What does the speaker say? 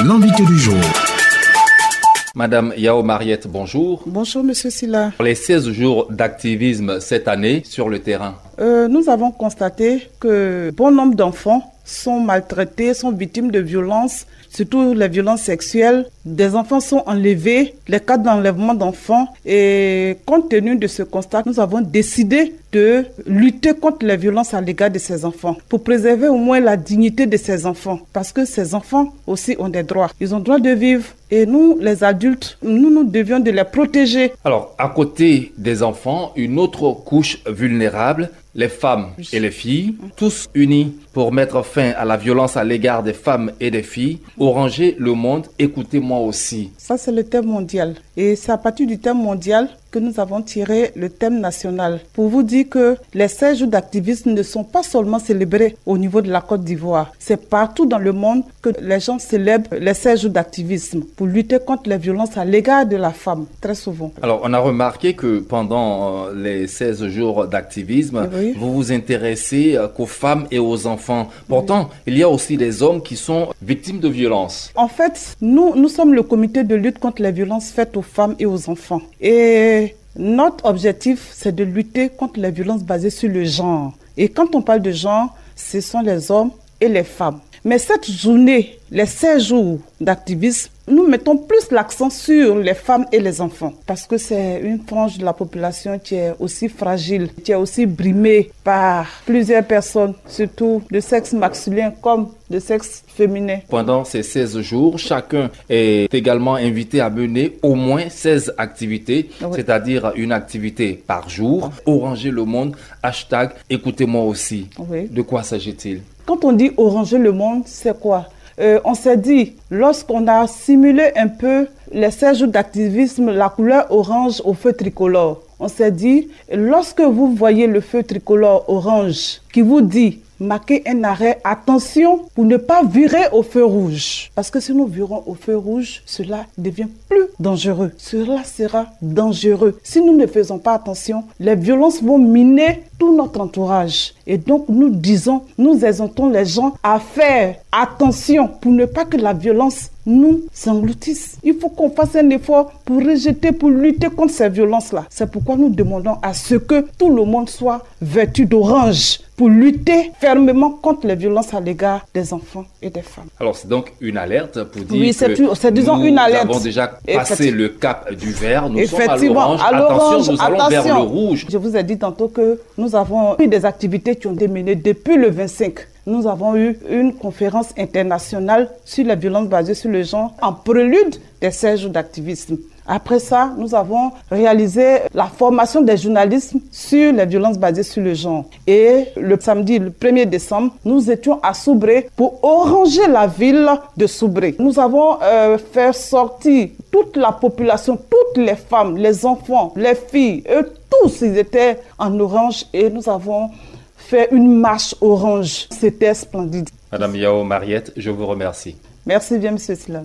L'invité du jour. Madame Yao Mariette, bonjour. Bonjour, Monsieur Silla. Les 16 jours d'activisme cette année sur le terrain. Nous avons constaté que bon nombre d'enfants sont maltraités, sont victimes de violences, surtout les violences sexuelles. Des enfants sont enlevés, les cas d'enlèvement d'enfants. Et compte tenu de ce constat, nous avons décidé de lutter contre les violences à l'égard de ces enfants pour préserver au moins la dignité de ces enfants. Parce que ces enfants aussi ont des droits. Ils ont le droit de vivre. Et nous, les adultes, nous devions de les protéger. Alors, à côté des enfants, une autre couche vulnérable, les femmes et les filles, tous unis pour mettre fin à la violence à l'égard des femmes et des filles. Oranger le monde, écoutez-moi aussi. Ça, c'est le thème mondial. Et c'est à partir du thème mondial que nous avons tiré le thème national. Pour vous dire que les 16 jours d'activisme ne sont pas seulement célébrés au niveau de la Côte d'Ivoire. C'est partout dans le monde que les gens célèbrent les 16 jours d'activisme pour lutter contre les violences à l'égard de la femme, très souvent. Alors, on a remarqué que pendant les 16 jours d'activisme, oui, vous vous intéressez qu'aux femmes et aux enfants. Pourtant, il y a aussi des hommes qui sont victimes de violences. En fait, nous sommes le comité de lutte contre les violences faites aux femmes et aux enfants. Et notre objectif, c'est de lutter contre les violences basées sur le genre. Et quand on parle de genre, ce sont les hommes et les femmes. Mais cette journée, les 16 jours d'activisme, nous mettons plus l'accent sur les femmes et les enfants. Parce que c'est une frange de la population qui est aussi fragile, qui est aussi brimée par plusieurs personnes, surtout de sexe masculin comme de sexe féminin. Pendant ces 16 jours, chacun est également invité à mener au moins 16 activités, c'est-à-dire une activité par jour. Oranger le monde, hashtag écoutez-moi aussi. Oui. De quoi s'agit-il? Quand on dit oranger le monde, c'est quoi? On s'est dit, lorsqu'on a simulé un peu les 16 jours d'activisme, la couleur orange au feu tricolore, on s'est dit, lorsque vous voyez le feu tricolore orange qui vous dit, marquez un arrêt, attention pour ne pas virer au feu rouge. Parce que si nous virons au feu rouge, cela devient plus dangereux. Cela sera dangereux. Si nous ne faisons pas attention, les violences vont miner tout notre entourage. Et donc nous disons, nous exhortons les gens à faire attention pour ne pas que la violence nous engloutisse. Il faut qu'on fasse un effort pour rejeter, pour lutter contre ces violences-là. C'est pourquoi nous demandons à ce que tout le monde soit vêtu d'orange pour lutter fermement contre les violences à l'égard des enfants et des femmes. Alors c'est donc une alerte pour dire c'est disons une alerte. Nous avons déjà passé le cap du vert, nous sommes à Effectivement, l'orange. Attention, nous allons vers le rouge. Je vous ai dit tantôt que nous avons eu des activités qui ont été menées depuis le 25. Nous avons eu une conférence internationale sur les violences basées sur le genre en prélude des 16 jours d'activisme. Après ça, nous avons réalisé la formation des journalistes sur les violences basées sur le genre. Et le samedi, le 1er décembre, nous étions à Soubré pour oranger la ville de Soubré. Nous avons fait sortir toute la population, toutes les femmes, les enfants, les filles, eux tous, ils étaient en orange et nous avons fait une marche orange. C'était splendide. Madame Yao Mariette, je vous remercie. Merci bien, Monsieur Silla.